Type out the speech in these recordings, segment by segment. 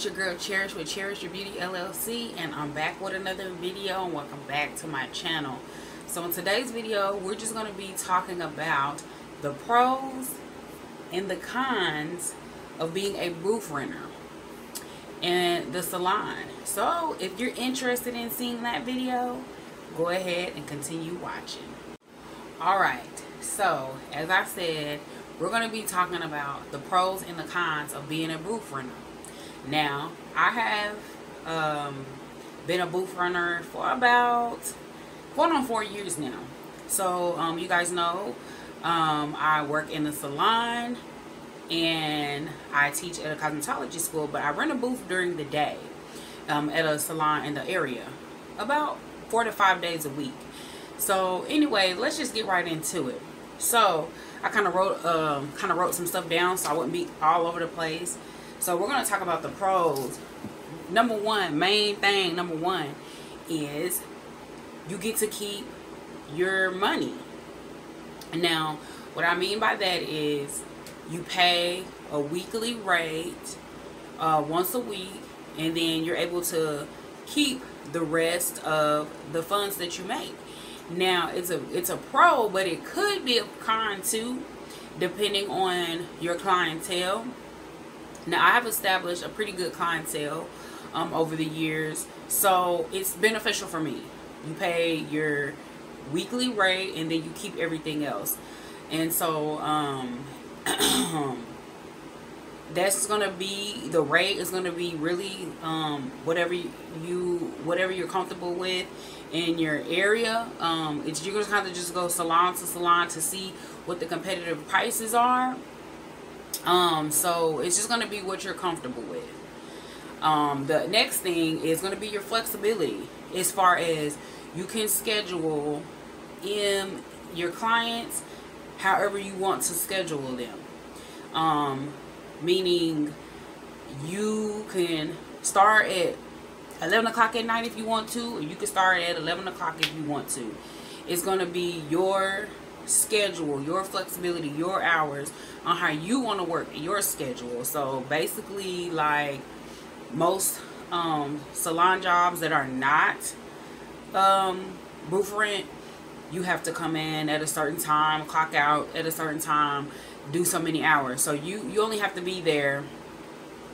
your girl Cherish with Cherish Your Beauty LLC, and I'm back with another video, and welcome back to my channel. So in today's video, we're just going to be talking about the pros and the cons of being a booth renter and the salon. So if you're interested in seeing that video, go ahead and continue watching. Alright, so as I said, we're going to be talking about the pros and the cons of being a booth renter. Now, I have been a booth runner for about going on 4 years now. So you guys know I work in the salon and I teach at a cosmetology school, but I run a booth during the day at a salon in the area about 4 to 5 days a week. So anyway, let's just get right into it. So I kind of wrote some stuff down so I wouldn't be all over the place. So we're going to talk about the pros. Number one is you get to keep your money. Now, what I mean by that is you pay a weekly rate once a week, and then you're able to keep the rest of the funds that you make. Now, it's a pro, but it could be a con too, depending on your clientele. Now, I have established a pretty good clientele over the years, so it's beneficial for me. You pay your weekly rate, and then you keep everything else. And so that's gonna be, the rate is gonna be really whatever you're comfortable with in your area. You're gonna have to just go salon to salon to see what the competitive prices are. So it's just going to be what you're comfortable with. The next thing is going to be your flexibility, as far as you can schedule in your clients however you want to schedule them. Meaning you can start at 11 o'clock at night if you want to, or you can start at 11 o'clock if you want to. It's going to be your schedule, your flexibility, your hours on how you want to work your schedule. So basically, like most salon jobs that are not booth rent, you have to come in at a certain time, clock out at a certain time, do so many hours. So you only have to be there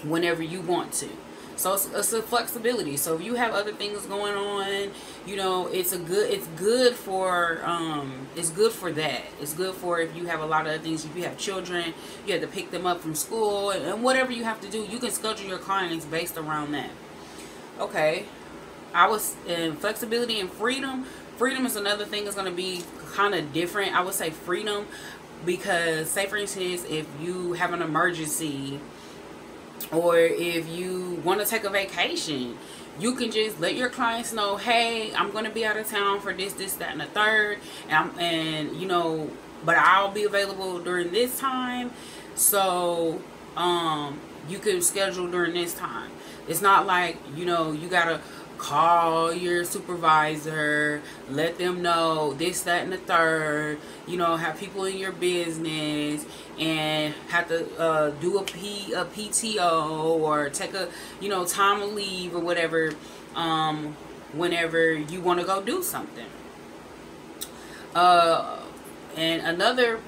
whenever you want to. So it's a flexibility. So if you have other things going on, you know, it's good for that. It's good for if you have a lot of other things. If you have children, you have to pick them up from school, and whatever you have to do, you can schedule your clients based around that. Okay, I was in flexibility and freedom. Freedom is another thing that's going to be kind of different. I would say freedom because, say for instance, if you have an emergency, or if you want to take a vacation, you can just let your clients know, hey, I'm going to be out of town for this, that, and the third, and you know, but I'll be available during this time. So you can schedule during this time. It's not like, you know, you gotta call your supervisor, let them know this, that, and the third, you know, have people in your business and have to do a PTO or take a, you know, time of leave or whatever whenever you want to go do something. And another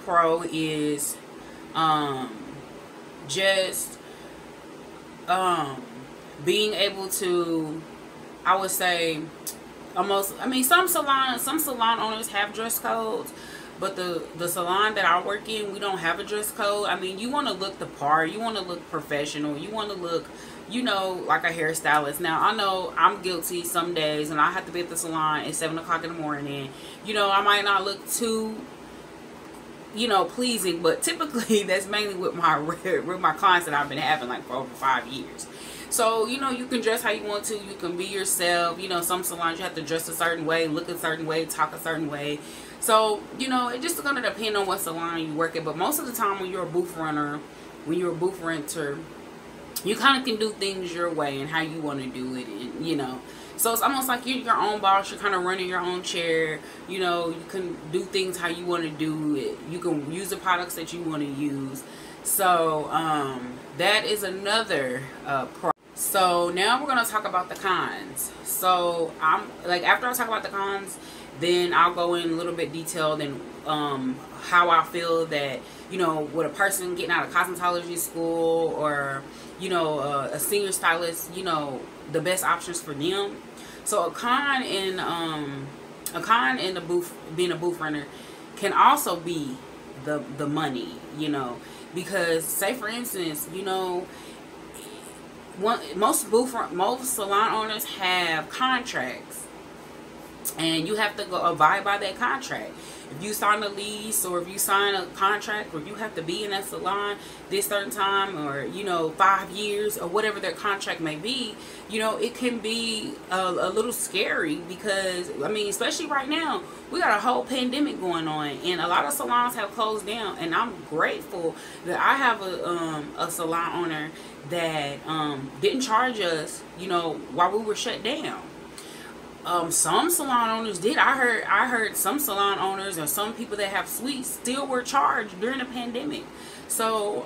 pro is just being able to, I would say, almost, I mean, some salon owners have dress codes, but the salon that I work in, we don't have a dress code. I mean, you want to look the part, you want to look professional, you want to look, you know, like a hairstylist. Now, I know I'm guilty some days, and I have to be at the salon at 7 o'clock in the morning. You know, I might not look too, you know, pleasing, but typically that's mainly with my clients that I've been having like for over 5 years. So, you know, you can dress how you want to. You can be yourself. You know, some salons you have to dress a certain way, look a certain way, talk a certain way. So, you know, it's just going to depend on what salon you work at. But most of the time when you're a booth runner, when you're a booth renter, you kind of can do things your way and how you want to do it. And, you know, so it's almost like you're your own boss. You're kind of running your own chair. You know, you can do things how you want to do it. You can use the products that you want to use. So that is another pro. So now we're gonna talk about the cons. So I'm like, after I talk about the cons, then I'll go in a little bit detailed and how I feel that, you know, with a person getting out of cosmetology school, or, you know, a senior stylist, you know, the best options for them. So a con in the booth, being a booth renter, can also be the money, you know, because say for instance, you know, most salon owners have contracts, and you have to go abide by that contract. If you sign a lease, or if you sign a contract where you have to be in that salon this certain time, or, you know, 5 years, or whatever their contract may be, you know, it can be a little scary, because, I mean, especially right now, we got a whole pandemic going on, and a lot of salons have closed down, and I'm grateful that I have a salon owner that didn't charge us, you know, while we were shut down. Some salon owners did. I heard some salon owners, or some people that have suites, still were charged during the pandemic. So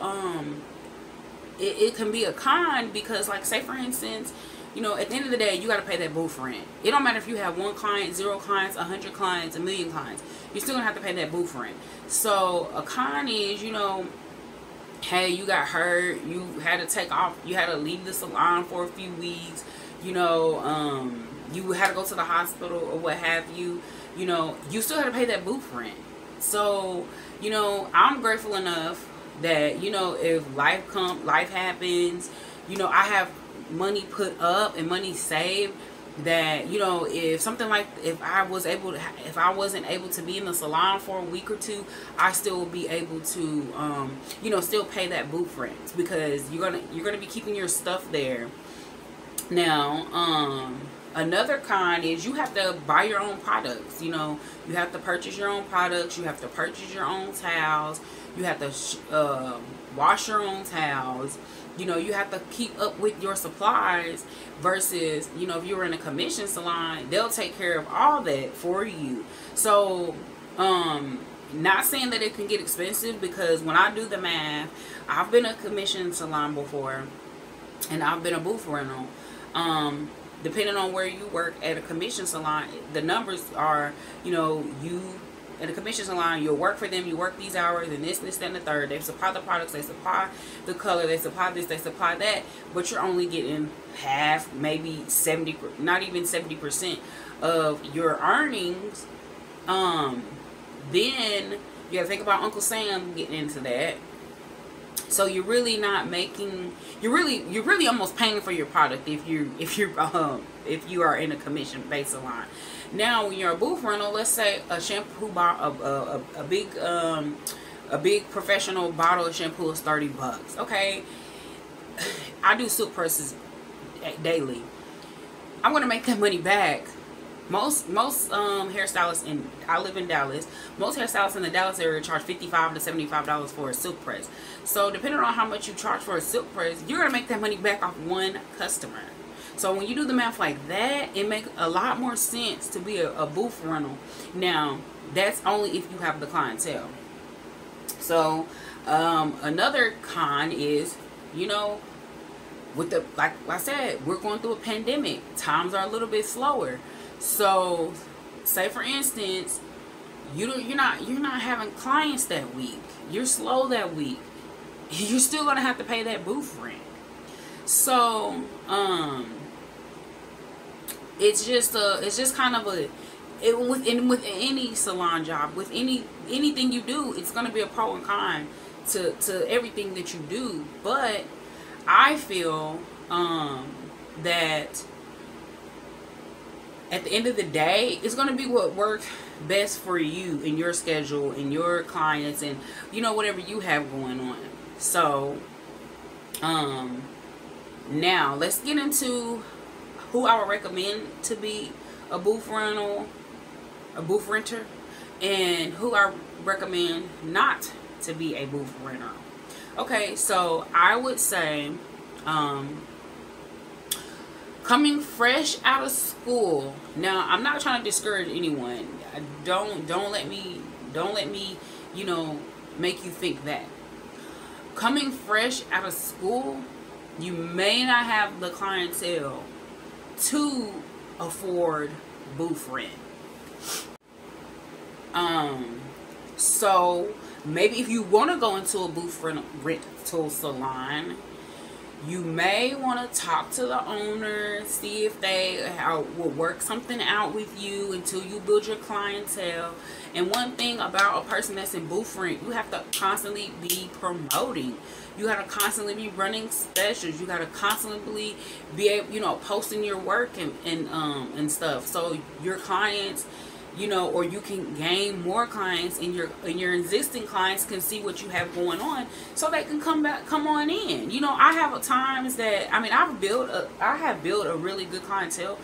it can be a con, because, like, say for instance, you know, at the end of the day, you got to pay that booth rent. It don't matter if you have 1 client, 0 clients, 100 clients, 1,000,000 clients. You're still gonna have to pay that booth rent. So a con is, you know, hey, you got hurt, you had to take off, you had to leave the salon for a few weeks, you know, you had to go to the hospital or what have you, you know, you still had to pay that booth rent. So, you know, I'm grateful enough that, you know, if life happens, you know, I have money put up and money saved, that, you know, if something like, if I wasn't able to be in the salon for a week or two, I still will be able to, you know, still pay that booth rent, because you're gonna be keeping your stuff there. Now, another con is you have to buy your own products. You know, you have to purchase your own products. You have to purchase your own towels. You have to wash your own towels. You know, you have to keep up with your supplies, versus, you know, if you're in a commission salon, they'll take care of all that for you. So, not saying that it can get expensive, because when I do the math, I've been a commission salon before, and I've been a booth rental. Depending on where you work at a commission salon, the numbers are, you know, you at a commission salon, you'll work for them, you work these hours, and this, that, and the third. They supply the products, they supply the color, they supply this, they supply that, but you're only getting half, maybe 70, not even 70% of your earnings. Then you gotta think about Uncle Sam getting into that. So you're really not making, you're really almost paying for your product if you are in a commission based salon. Now, when you're a booth rental, let's say a shampoo bottle, a big professional bottle of shampoo is $30. Okay, I do silk presses daily. I'm gonna make that money back. Most hairstylists, and I live in Dallas, most hairstylists in the Dallas area charge $55 to $75 for a silk press. So depending on how much you charge for a silk press, you're gonna make that money back off one customer. So when you do the math like that, it makes a lot more sense to be a booth rental. Now, that's only if you have the clientele. So another con is, you know, with the, like I said, we're going through a pandemic. Times are a little bit slower. So, say for instance, you're not having clients that week. You're slow that week. You're still gonna have to pay that booth rent. So, it's just kind of with any salon job, with anything you do, it's gonna be a pro and con to everything that you do. But I feel that at the end of the day, it's going to be what works best for you and your schedule and your clients, and, you know, whatever you have going on. So, now let's get into who I would recommend to be a booth renter, and who I recommend not to be a booth renter. Okay, so I would say, coming fresh out of school. Now, I'm not trying to discourage anyone. Don't let me, you know, make you think that. coming fresh out of school, you may not have the clientele to afford booth rent. So maybe if you want to go into a booth rental salon, you may want to talk to the owner, see if they will work something out with you until you build your clientele. And one thing about a person that's in booth rent, you have to constantly be promoting. You got to constantly be running specials. You got to constantly be able, you know, posting your work and stuff. So your clients, you know, or you can gain more clients, and your existing clients can see what you have going on, so they can come on in. You know, I have times that, I mean, I have built a really good clientele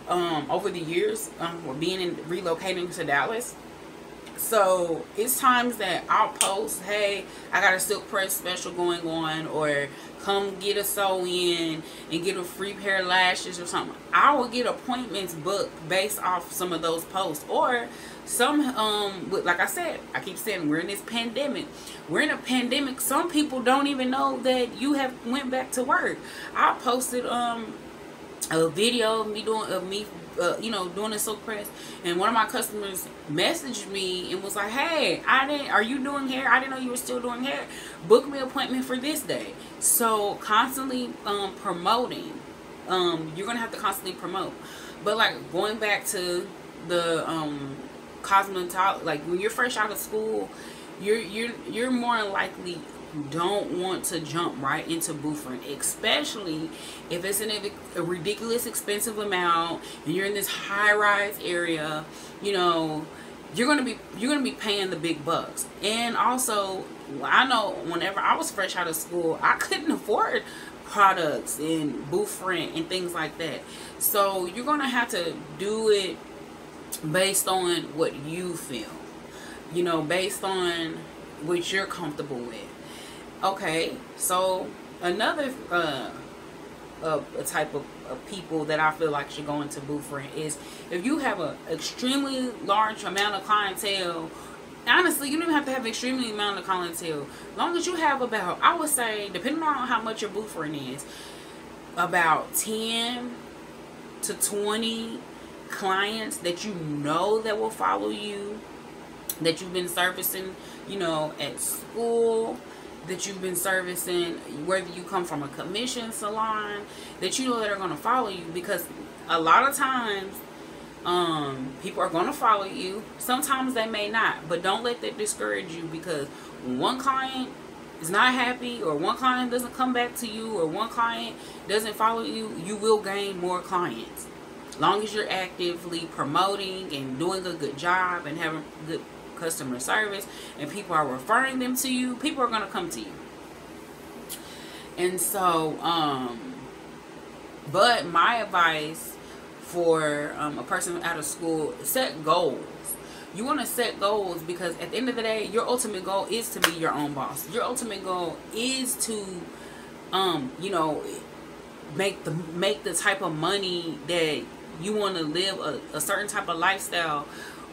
over the years, relocating to Dallas. So it's times that I'll post, hey, I got a silk press special going on, or come get a sew in and get a free pair of lashes or something. I will get appointments booked based off some of those posts. Or some, like I said, I keep saying, we're in this pandemic. We're in a pandemic. Some people don't even know that you have went back to work. I posted a video of me doing a silk press, and one of my customers messaged me and was like, hey, are you doing hair? I didn't know you were still doing hair. Book me an appointment for this day. So constantly promoting. You're gonna have to constantly promote. But like going back to the cosmetologist, like when you're fresh out of school, you're more likely don't want to jump right into booth rent, especially if it's in a ridiculous expensive amount and you're in this high-rise area. You know, you're gonna be paying the big bucks. And also, I know whenever I was fresh out of school, I couldn't afford products and booth rent and things like that. So you're gonna have to do it based on what you feel, you know, based on what you're comfortable with. Okay, so another a type of people that I feel like should go into booth rent is if you have an extremely large amount of clientele. Honestly, you don't even have to have an extremely amount of clientele. As long as you have about, I would say, depending on how much your booth rent is, about 10 to 20 clients that you know that will follow you, that you've been servicing, you know, at school, that you've been servicing, whether you come from a commission salon, that you know that are going to follow you. Because a lot of times people are going to follow you. Sometimes they may not, but don't let that discourage you, because when one client is not happy, or one client doesn't come back to you, or one client doesn't follow you, you will gain more clients. As long as you're actively promoting and doing a good job and having good customer service, and people are referring them to you, people are going to come to you. And so but my advice for a person out of school, set goals. You want to set goals, because at the end of the day, your ultimate goal is to be your own boss. Your ultimate goal is to you know, make the type of money that you want to live, a certain type of lifestyle.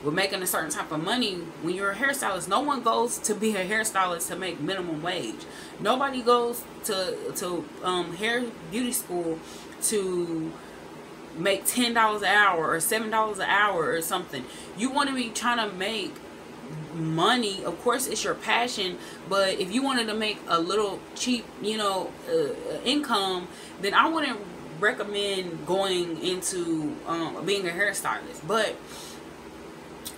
We're making a certain type of money. When you're a hairstylist, no one goes to be a hairstylist to make minimum wage. Nobody goes to hair beauty school to make $10 an hour or $7 an hour or something. You want to be trying to make money. Of course, it's your passion, but if you wanted to make a little cheap, you know, income, then I wouldn't recommend going into being a hairstylist. But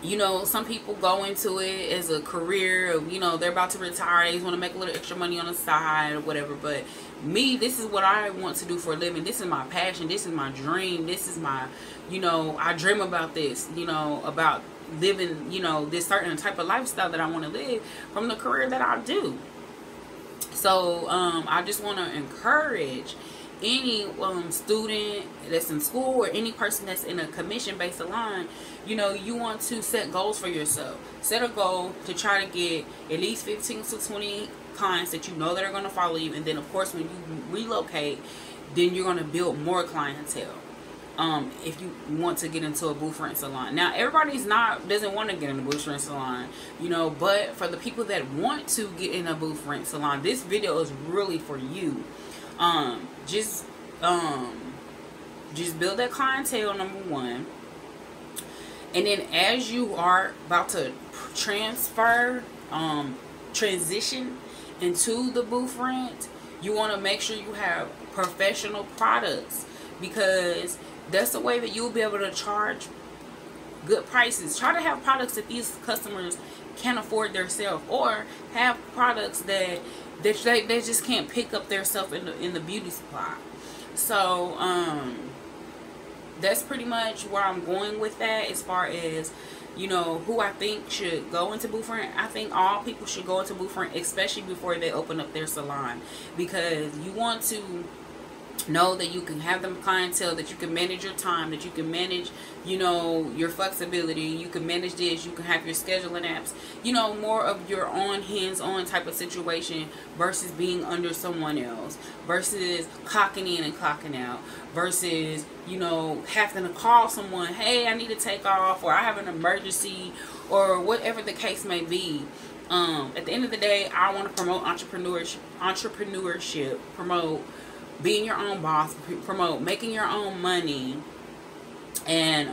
you know, some people go into it as a career of, you know, they're about to retire, they just want to make a little extra money on the side or whatever. But me, this is what I want to do for a living. This is my passion. This is my dream. This is my, you know, I dream about this, you know, about living, you know, this certain type of lifestyle that I want to live from the career that I do. So I just want to encourage any student that's in school, or any person that's in a commission-based salon, you know, you want to set goals for yourself. Set a goal to try to get at least 15 to 20 clients that you know that are going to follow you. And then, of course, when you relocate, then you're going to build more clientele. if you want to get into a boyfriend salon. Now, doesn't want to get in a boyfriend salon, you know, but for the people that want to get in a boyfriend salon, this video is really for you. Just build that clientele, number one. And then as you are about to transition into the boyfriend, you want to make sure you have professional products, because that's the way that you'll be able to charge good prices. Try to have products that these customers can't afford themselves, or have products that they just can't pick up themselves in the beauty supply. So that's pretty much where I'm going with that, as far as, you know, who I think should go into boyfriend. I think all people should go into boyfriend, especially before they open up their salon, because you want to know that you can have them clientele, that you can manage your time, that you can manage, you know, your flexibility, you can manage this, you can have your scheduling apps, you know, more of your own hands-on type of situation, versus being under someone else, versus clocking in and clocking out, versus, you know, having to call someone, hey, I need to take off, or I have an emergency, or whatever the case may be. At the end of the day, I want to promote entrepreneurship, promote being your own boss, promote making your own money, and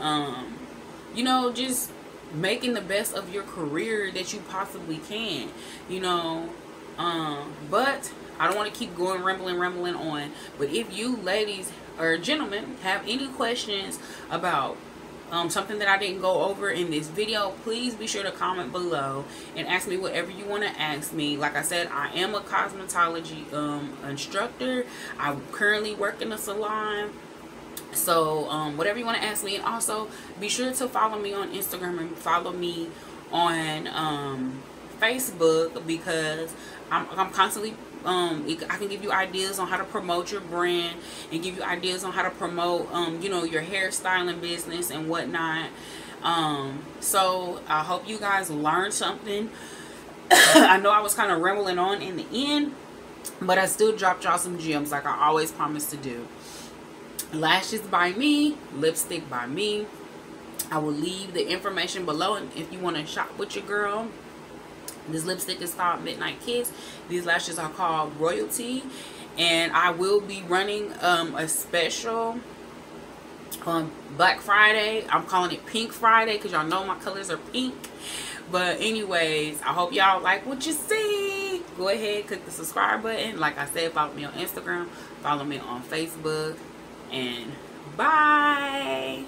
you know, just making the best of your career that you possibly can, you know. But I don't want to keep going rambling on. But if you ladies or gentlemen have any questions about something that I didn't go over in this video, please be sure to comment below and ask me whatever you want to ask me. Like I said, I am a cosmetology instructor. I currently work in a salon. So whatever you want to ask me. And also be sure to follow me on Instagram and follow me on Facebook, because I'm constantly I can give you ideas on how to promote your brand, and give you ideas on how to promote you know, your hairstyling business and whatnot. So I hope you guys learned something. I know I was kind of rambling on in the end, but I still dropped y'all some gems like I always promised to do. Lashes by me, lipstick by me. I will leave the information below, and if you want to shop with your girl, this lipstick is called Midnight Kiss. These lashes are called Royalty. And I will be running a special on Black Friday. I'm calling it Pink Friday, because y'all know my colors are pink. But anyways, I hope y'all like what you see. Go ahead, click the subscribe button. Like I said, follow me on Instagram, follow me on Facebook, and bye.